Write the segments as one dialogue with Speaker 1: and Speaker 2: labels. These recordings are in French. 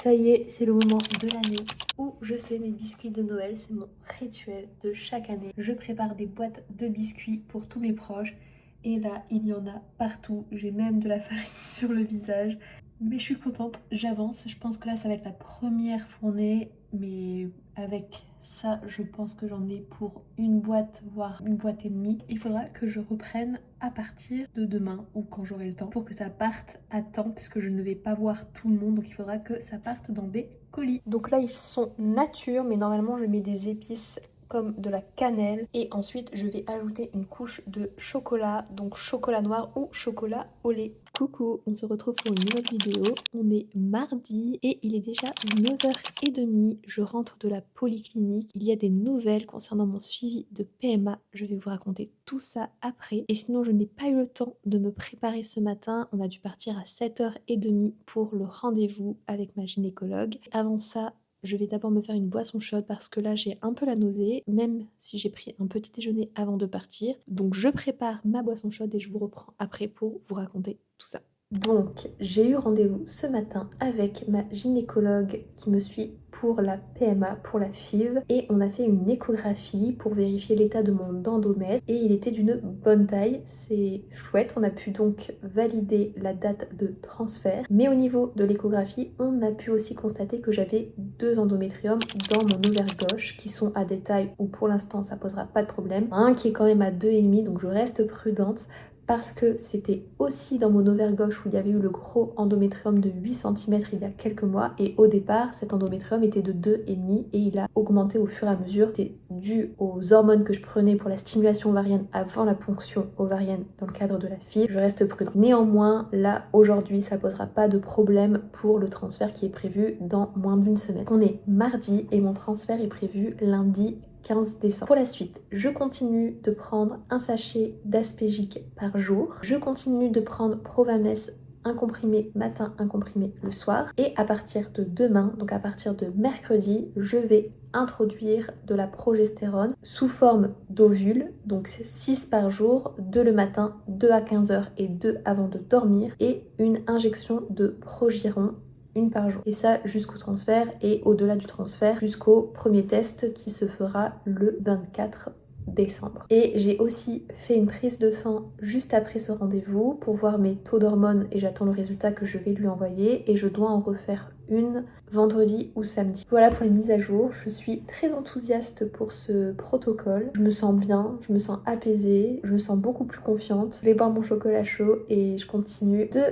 Speaker 1: Ça y est, c'est le moment de l'année où je fais mes biscuits de Noël. C'est mon rituel de chaque année. Je prépare des boîtes de biscuits pour tous mes proches. Et là, il y en a partout. J'ai même de la farine sur le visage. Mais je suis contente, j'avance. Je pense que là, ça va être la première fournée. Mais avec ça, je pense que j'en ai pour une boîte, voire une boîte et demie. Il faudra que je reprenne à partir de demain ou quand j'aurai le temps pour que ça parte à temps puisque je ne vais pas voir tout le monde. Donc il faudra que ça parte dans des colis. Donc là, ils sont nature, mais normalement, je mets des épices comme de la cannelle et ensuite je vais ajouter une couche de chocolat, donc chocolat noir ou chocolat au lait. Coucou, on se retrouve pour une nouvelle vidéo. On est mardi et il est déjà 9h30. Je rentre de la polyclinique. Il y a des nouvelles concernant mon suivi de PMA. Je vais vous raconter tout ça après. Et sinon, je n'ai pas eu le temps de me préparer ce matin. On a dû partir à 7h30 pour le rendez-vous avec ma gynécologue. Avant ça, je vais d'abord me faire une boisson chaude parce que là j'ai un peu la nausée, même si j'ai pris un petit déjeuner avant de partir. Donc je prépare ma boisson chaude et je vous reprends après pour vous raconter tout ça. Donc j'ai eu rendez-vous ce matin avec ma gynécologue qui me suit pour la PMA, pour la FIV, et on a fait une échographie pour vérifier l'état de mon endomètre et il était d'une bonne taille. C'est chouette, on a pu donc valider la date de transfert, mais au niveau de l'échographie on a pu aussi constater que j'avais 2 endométriomes dans mon ovaire gauche qui sont à des tailles où pour l'instant ça posera pas de problème, un qui est quand même à 2,5, donc je reste prudente parce que c'était aussi dans mon ovaire gauche où il y avait eu le gros endométrium de 8 cm il y a quelques mois, et au départ cet endométrium était de 2,5 et il a augmenté au fur et à mesure. C'est dû aux hormones que je prenais pour la stimulation ovarienne avant la ponction ovarienne dans le cadre de la FIV. Je reste prudente. Néanmoins, là aujourd'hui ça posera pas de problème pour le transfert qui est prévu dans moins d'une semaine. On est mardi et mon transfert est prévu lundi 15 décembre. Pour la suite, je continue de prendre un sachet d'Aspégique par jour. Je continue de prendre Provamès, un comprimé matin, un comprimé le soir. Et à partir de demain, donc à partir de mercredi, je vais introduire de la progestérone sous forme d'ovules, donc 6 par jour, 2 le matin, 2 à 15h et 2 avant de dormir, et une injection de Progiron, une par jour. Et ça jusqu'au transfert et au-delà du transfert jusqu'au premier test qui se fera le 24 décembre. Et j'ai aussi fait une prise de sang juste après ce rendez-vous pour voir mes taux d'hormones et j'attends le résultat que je vais lui envoyer et je dois en refaire une vendredi ou samedi. Voilà pour les mises à jour. Je suis très enthousiaste pour ce protocole. Je me sens bien, je me sens apaisée, je me sens beaucoup plus confiante. Je vais boire mon chocolat chaud et je continue de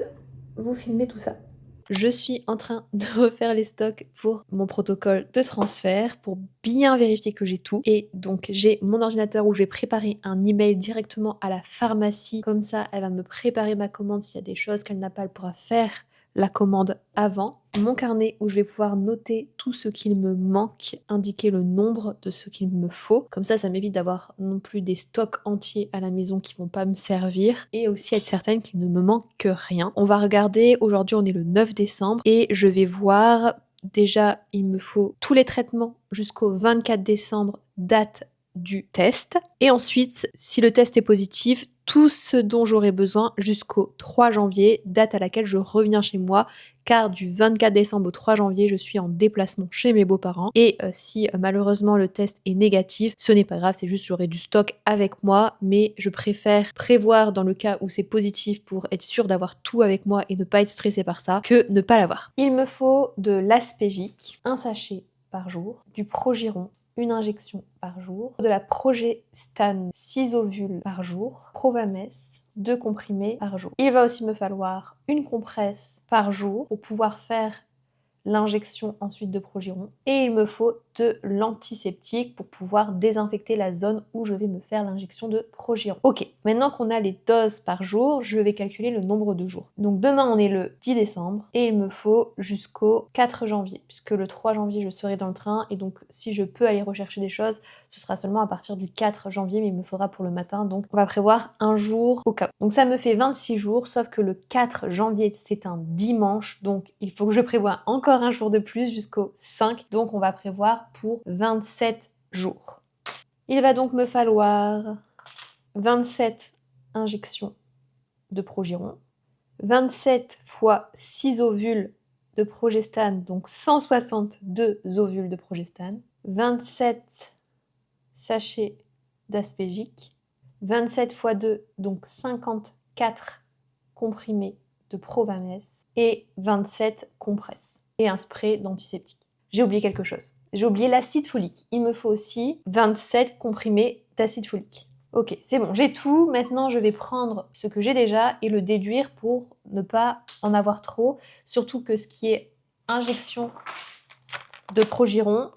Speaker 1: vous filmer tout ça. Je suis en train de refaire les stocks pour mon protocole de transfert pour bien vérifier que j'ai tout. Et donc j'ai mon ordinateur où je vais préparer un email directement à la pharmacie. Comme ça, elle va me préparer ma commande. S'il y a des choses qu'elle n'a pas, elle pourra faire la commande avant. Mon carnet où je vais pouvoir noter tout ce qu'il me manque, indiquer le nombre de ce qu'il me faut. Comme ça m'évite d'avoir non plus des stocks entiers à la maison qui vont pas me servir et aussi être certaine qu'il ne me manque que rien. On va regarder, aujourd'hui on est le 9 décembre et je vais voir, déjà il me faut tous les traitements jusqu'au 24 décembre, date du test. Et ensuite, si le test est positif, tout ce dont j'aurai besoin jusqu'au 3 janvier, date à laquelle je reviens chez moi, car du 24 décembre au 3 janvier, je suis en déplacement chez mes beaux-parents. Et si malheureusement le test est négatif, ce n'est pas grave, c'est juste j'aurai du stock avec moi, mais je préfère prévoir dans le cas où c'est positif pour être sûre d'avoir tout avec moi et ne pas être stressée par ça, que ne pas l'avoir. Il me faut de l'aspégique, un sachet par jour, du Progiron, une injection par jour, de la progestane 6 ovules par jour, Provamès 2 comprimés par jour. Il va aussi me falloir une compresse par jour pour pouvoir faire l'injection ensuite de Progiron. Et il me faut de l'antiseptique pour pouvoir désinfecter la zone où je vais me faire l'injection de Progiron. Ok, maintenant qu'on a les doses par jour, je vais calculer le nombre de jours. Donc demain on est le 10 décembre et il me faut jusqu'au 4 janvier, puisque le 3 janvier je serai dans le train et donc si je peux aller rechercher des choses, ce sera seulement à partir du 4 janvier, mais il me faudra pour le matin, donc on va prévoir un jour au cas où. Donc ça me fait 26 jours, sauf que le 4 janvier c'est un dimanche, donc il faut que je prévoie encore un jour de plus jusqu'au 5, donc on va prévoir pour 27 jours. Il va donc me falloir 27 injections de Progiron, 27 fois 6 ovules de progestane, donc 162 ovules de progestane, 27 sachets d'aspégique, 27 fois 2, donc 54 comprimés de Provamès et 27 compresses et un spray d'antiseptique. J'ai oublié quelque chose. J'ai oublié l'acide folique. Il me faut aussi 27 comprimés d'acide folique. Ok, c'est bon, j'ai tout. Maintenant, je vais prendre ce que j'ai déjà et le déduire pour ne pas en avoir trop. Surtout que ce qui est injection de Progiron,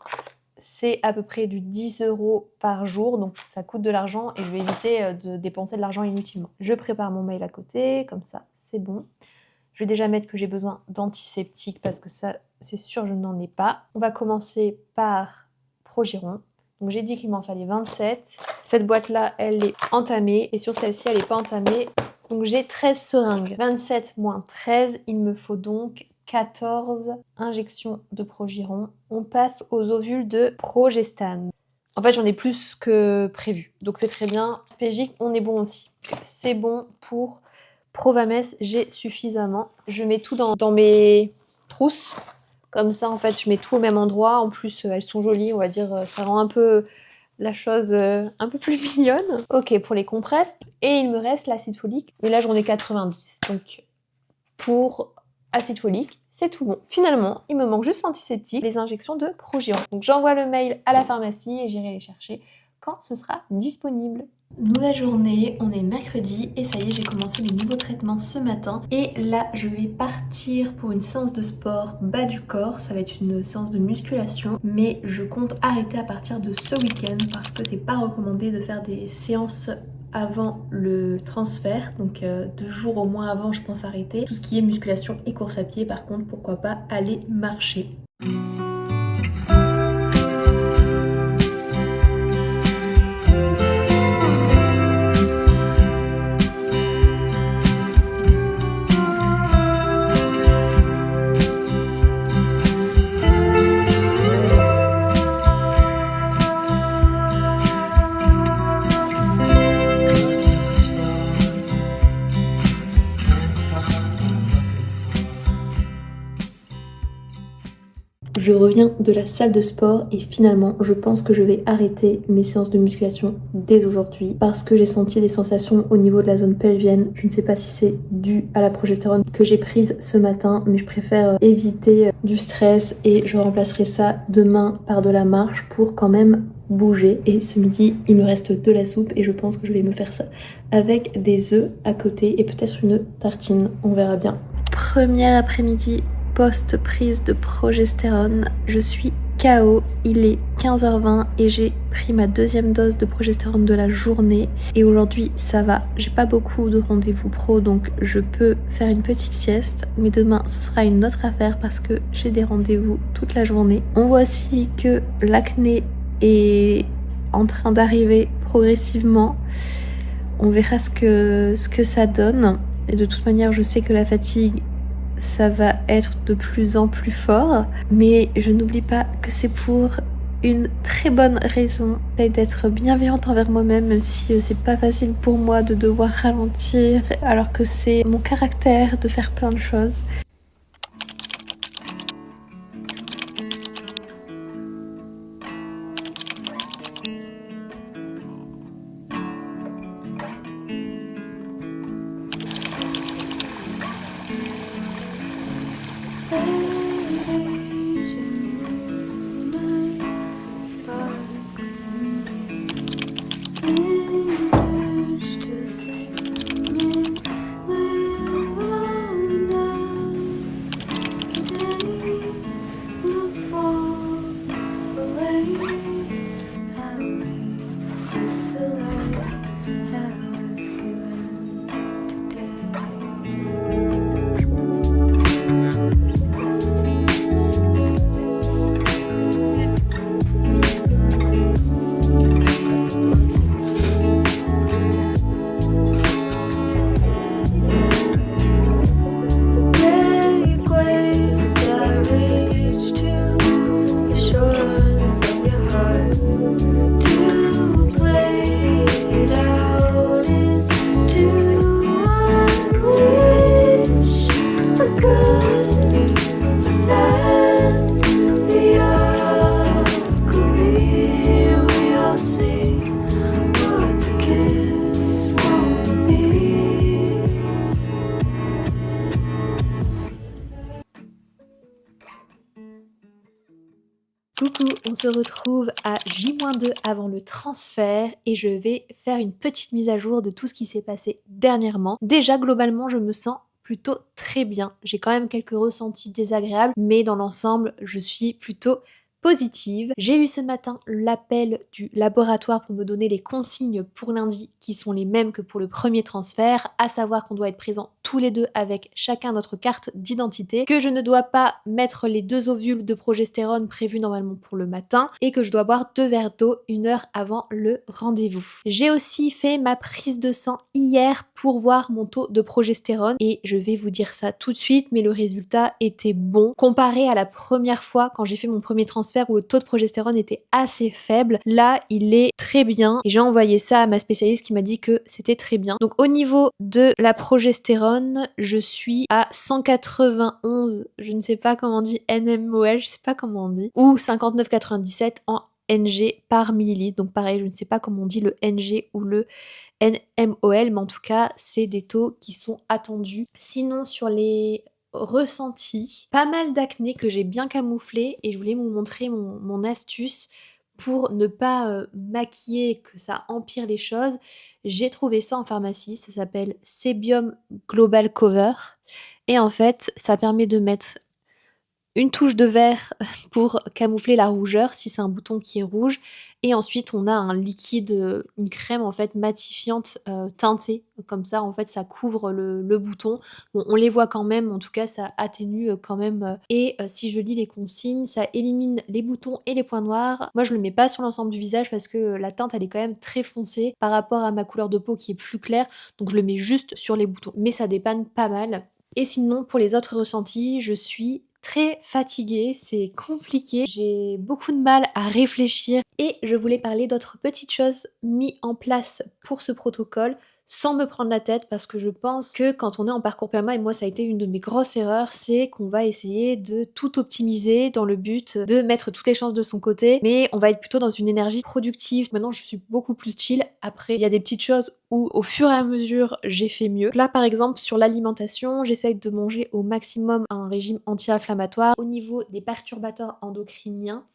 Speaker 1: c'est à peu près du 10 € par jour, donc ça coûte de l'argent et je vais éviter de dépenser de l'argent inutilement. Je prépare mon mail à côté, comme ça c'est bon. Je vais déjà mettre que j'ai besoin d'antiseptique parce que ça, c'est sûr, je n'en ai pas. On va commencer par Progiron. Donc j'ai dit qu'il m'en fallait 27. Cette boîte-là, elle est entamée et sur celle-ci, elle n'est pas entamée. Donc j'ai 13 seringues. 27 moins 13, il me faut donc 14 injections de Progiron. On passe aux ovules de progestane. En fait, j'en ai plus que prévu, donc c'est très bien. Aspégique, on est bon aussi. C'est bon pour Provamès, j'ai suffisamment. Je mets tout dans mes trousses. Comme ça, en fait, je mets tout au même endroit. En plus, elles sont jolies, on va dire. Ça rend un peu la chose un peu plus mignonne. Ok, pour les compresses. Et il me reste l'acide folique. Mais là, j'en ai 90. Donc, pour acide folique, c'est tout bon. Finalement, il me manque juste l'antiseptique, les injections de Progiron. Donc, j'envoie le mail à la pharmacie et j'irai les chercher quand ce sera disponible. Nouvelle journée, on est mercredi et ça y est, j'ai commencé mes nouveaux traitements ce matin. Et là, je vais partir pour une séance de sport bas du corps. Ça va être une séance de musculation, mais je compte arrêter à partir de ce week-end parce que c'est pas recommandé de faire des séances avant le transfert. Donc 2 jours au moins avant, je pense arrêter. Tout ce qui est musculation et course à pied, par contre, pourquoi pas aller marcher. Je reviens de la salle de sport et finalement je pense que je vais arrêter mes séances de musculation dès aujourd'hui parce que j'ai senti des sensations au niveau de la zone pelvienne. Je ne sais pas si c'est dû à la progestérone que j'ai prise ce matin, mais je préfère éviter du stress et je remplacerai ça demain par de la marche pour quand même bouger. Et ce midi il me reste de la soupe et je pense que je vais me faire ça avec des œufs à côté et peut-être une tartine, on verra bien. Premier après-midi post-prise de progestérone, je suis KO, il est 15h20 et j'ai pris ma deuxième dose de progestérone de la journée. Et aujourd'hui, ça va. J'ai pas beaucoup de rendez-vous pro, donc je peux faire une petite sieste. Mais demain, ce sera une autre affaire parce que j'ai des rendez-vous toute la journée. On voit aussi que l'acné est en train d'arriver progressivement. On verra ce que ça donne. Et de toute manière, je sais que la fatigue, ça va être de plus en plus fort. Mais je n'oublie pas que c'est pour une très bonne raison. J'essaie d'être bienveillante envers moi-même, même si c'est pas facile pour moi de devoir ralentir, alors que c'est mon caractère de faire plein de choses. Coucou, on se retrouve à J-2 avant le transfert et je vais faire une petite mise à jour de tout ce qui s'est passé dernièrement. Déjà, globalement, je me sens plutôt très bien. J'ai quand même quelques ressentis désagréables, mais dans l'ensemble, je suis plutôt positive. J'ai eu ce matin l'appel du laboratoire pour me donner les consignes pour lundi qui sont les mêmes que pour le premier transfert, à savoir qu'on doit être présent tous les deux avec chacun notre carte d'identité, que je ne dois pas mettre les 2 ovules de progestérone prévus normalement pour le matin et que je dois boire 2 verres d'eau 1 heure avant le rendez-vous. J'ai aussi fait ma prise de sang hier pour voir mon taux de progestérone et je vais vous dire ça tout de suite, mais le résultat était bon comparé à la première fois quand j'ai fait mon premier transfert où le taux de progestérone était assez faible. Là, il est très bien et j'ai envoyé ça à ma spécialiste qui m'a dit que c'était très bien. Donc au niveau de la progestérone, je suis à 191, je ne sais pas comment on dit, NMOL, je sais pas comment on dit, ou 59,97 en NG par millilitre. Donc pareil, je ne sais pas comment on dit le NG ou le NMOL, mais en tout cas, c'est des taux qui sont attendus. Sinon, sur les ressentis, pas mal d'acné que j'ai bien camouflé et je voulais vous montrer mon astuce pour ne pas maquiller et que ça empire les choses. J'ai trouvé ça en pharmacie, ça s'appelle Sebium Global Cover et en fait ça permet de mettre une touche de vert pour camoufler la rougeur si c'est un bouton qui est rouge et ensuite on a un liquide, une crème en fait matifiante teintée, comme ça en fait ça couvre le bouton. Bon, on les voit quand même, en tout cas ça atténue quand même et si je lis les consignes, ça élimine les boutons et les points noirs. Moi je le mets pas sur l'ensemble du visage parce que la teinte elle est quand même très foncée par rapport à ma couleur de peau qui est plus claire, donc je le mets juste sur les boutons, mais ça dépanne pas mal. Et sinon pour les autres ressentis, je suis très fatiguée, c'est compliqué, j'ai beaucoup de mal à réfléchir et je voulais parler d'autres petites choses mises en place pour ce protocole sans me prendre la tête parce que je pense que quand on est en parcours PMA, et moi ça a été une de mes grosses erreurs, c'est qu'on va essayer de tout optimiser dans le but de mettre toutes les chances de son côté, mais on va être plutôt dans une énergie productive. Maintenant je suis beaucoup plus chill, après il y a des petites choses où au fur et à mesure j'ai fait mieux. Là par exemple sur l'alimentation, j'essaye de manger au maximum un régime anti-inflammatoire. Au niveau des perturbateurs endocriniens,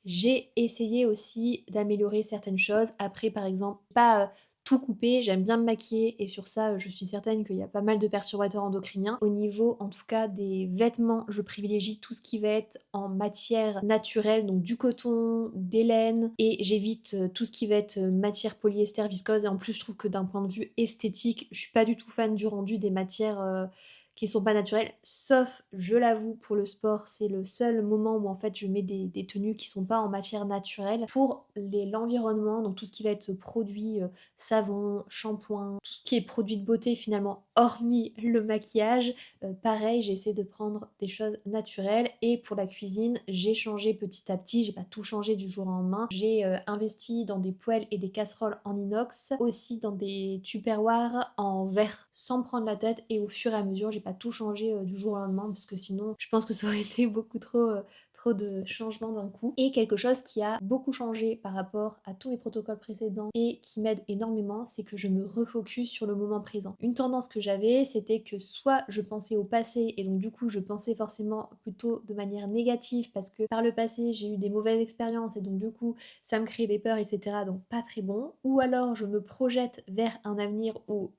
Speaker 1: j'ai essayé aussi d'améliorer certaines choses. Après par exemple pas
Speaker 2: tout couper, j'aime bien me maquiller et sur ça, je suis certaine qu'il y a pas mal de perturbateurs endocriniens. Au niveau, en tout cas, des vêtements, je privilégie tout ce qui va être en matière naturelle, donc du coton, des laines et j'évite, tout ce qui va être, matière polyester, viscose et en plus, je trouve que d'un point de vue esthétique, je suis pas du tout fan du rendu des matières, qui sont pas naturelles, sauf, je l'avoue, pour le sport, c'est le seul moment où en fait je mets des tenues qui sont pas en matière naturelle. Pour l'environnement, donc tout ce qui va être produit, savon, shampoing, tout ce qui est produit de beauté finalement, hormis le maquillage, pareil, j'essaie de prendre des choses naturelles. Et pour la cuisine, j'ai changé petit à petit, j'ai pas tout changé du jour au lendemain. J'ai investi dans des poêles et des casseroles en inox, aussi dans des tupperwares en verre, sans me prendre la tête. Et au fur et à mesure, j'ai pas tout changé du jour au lendemain, parce que sinon, je pense que ça aurait été beaucoup trop de changements d'un coup. Et quelque chose qui a beaucoup changé par rapport à tous mes protocoles précédents et qui m'aide énormément, c'est que je me refocus sur le moment présent. Une tendance que j'avais, c'était que soit je pensais au passé et donc du coup je pensais forcément plutôt de manière négative parce que par le passé j'ai eu des mauvaises expériences et donc du coup ça me crée des peurs, etc. Donc pas très bon. Ou alors je me projette vers un avenir où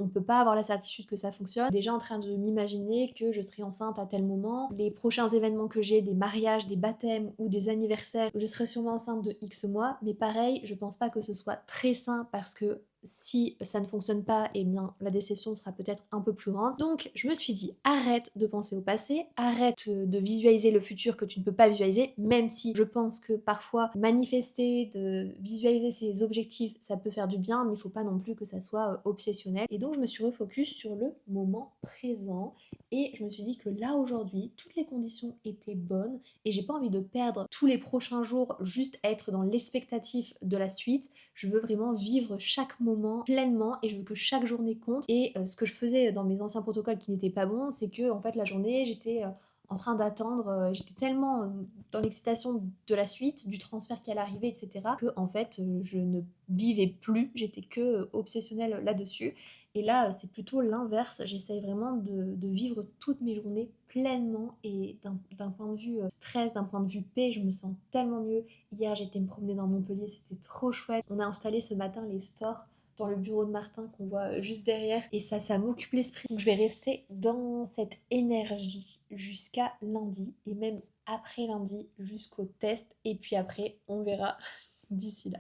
Speaker 2: on peut pas avoir la certitude que ça fonctionne. Déjà en train de m'imaginer que je serai enceinte à tel moment. Les prochains événements que j'ai, des mariages, des baptêmes ou des anniversaires, je serai sûrement enceinte de X mois. Mais pareil, je pense pas que ce soit très sain parce que si ça ne fonctionne pas, eh bien la déception sera peut-être un peu plus grande. Donc je me suis dit, arrête de penser au passé, arrête de visualiser le futur que tu ne peux pas visualiser, même si je pense que parfois manifester, de visualiser ses objectifs, ça peut faire du bien, mais il faut pas non plus que ça soit obsessionnel. Et donc je me suis refocus sur le moment présent et je me suis dit que là aujourd'hui, toutes les conditions étaient bonnes et j'ai pas envie de perdre tous les prochains jours juste à être dans l'expectatif de la suite. Je veux vraiment vivre chaque moment pleinement et je veux que chaque journée compte. Et ce que je faisais dans mes anciens protocoles qui n'étaient pas bons, c'est que en fait la journée j'étais en train d'attendre, j'étais tellement dans l'excitation de la suite, du transfert qui allait arriver, etc. que en fait je ne vivais plus, j'étais que obsessionnelle là-dessus. Et là c'est plutôt l'inverse, j'essaye vraiment de vivre toutes mes journées pleinement et d'un point de vue stress, d'un point de vue paix, je me sens tellement mieux. Hier, j'étais me promener dans Montpellier, c'était trop chouette. On a installé ce matin les stores dans le bureau de Martin qu'on voit juste derrière et ça m'occupe l'esprit. Donc je vais rester dans cette énergie jusqu'à lundi et même après lundi jusqu'au test et puis après on verra d'ici là.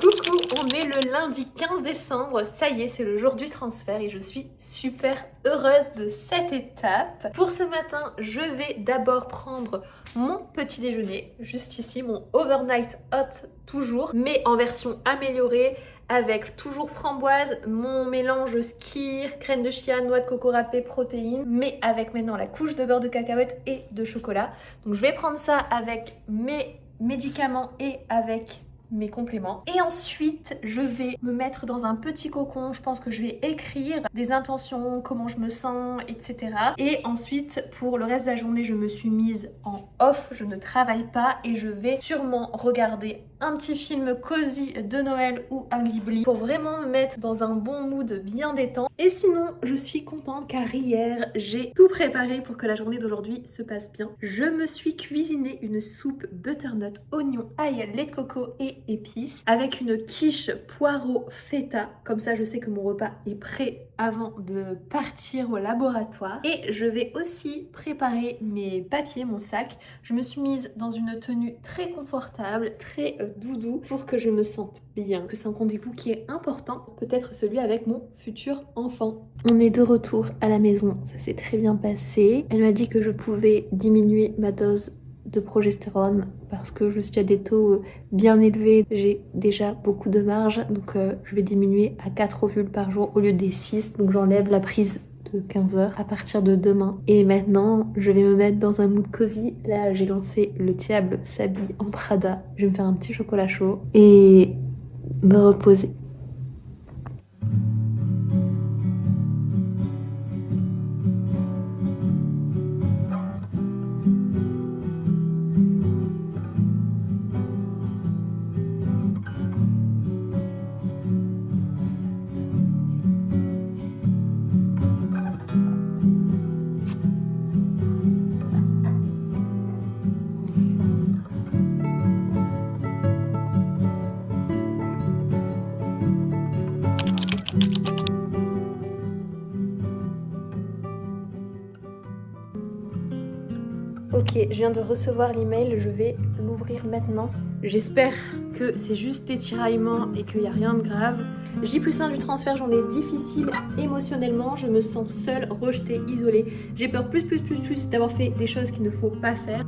Speaker 1: Coucou, on est le lundi 15 décembre, ça y est, c'est le jour du transfert et je suis super heureuse de cette étape. Pour ce matin, je vais d'abord prendre mon petit déjeuner, juste ici, mon overnight hot toujours, mais en version améliorée, avec toujours framboise, mon mélange skyr, graines de chia, noix de coco râpée, protéines, mais avec maintenant la couche de beurre de cacahuète et de chocolat. Donc je vais prendre ça avec mes médicaments et avec mes compléments. Et ensuite, je vais me mettre dans un petit cocon. Je pense que je vais écrire des intentions, comment je me sens, etc. Et ensuite, pour le reste de la journée, je me suis mise en off. Je ne travaille pas et je vais sûrement regarder un petit film cosy de Noël ou un Ghibli pour vraiment me mettre dans un bon mood bien détente. Et sinon, je suis contente car hier, j'ai tout préparé pour que la journée d'aujourd'hui se passe bien. Je me suis cuisiné une soupe butternut, oignon, ail, lait de coco et épices avec une quiche poireau feta. Comme ça, je sais que mon repas est prêt avant de partir au laboratoire. Et je vais aussi préparer mes papiers, mon sac. Je me suis mise dans une tenue très confortable, très doudou pour que je me sente bien. Que c'est un rendez-vous qui est important, peut-être celui avec mon futur enfant. On est de retour à la maison, ça s'est très bien passé. Elle m'a dit que je pouvais diminuer ma dose de progestérone parce que je suis à des taux bien élevés. J'ai déjà beaucoup de marge, donc je vais diminuer à 4 ovules par jour au lieu des 6. Donc j'enlève la prise de 15 heures à partir de demain. Et maintenant, je vais me mettre dans un mood cosy. Là, j'ai lancé le Diable s'habille en Prada. Je vais me faire un petit chocolat chaud et me reposer. Ok, je viens de recevoir l'email, je vais l'ouvrir maintenant. J'espère que c'est juste des tiraillements et qu'il n'y a rien de grave. J+1 du transfert, journée difficile émotionnellement, je me sens seule, rejetée, isolée. J'ai peur plus d'avoir fait des choses qu'il ne faut pas faire.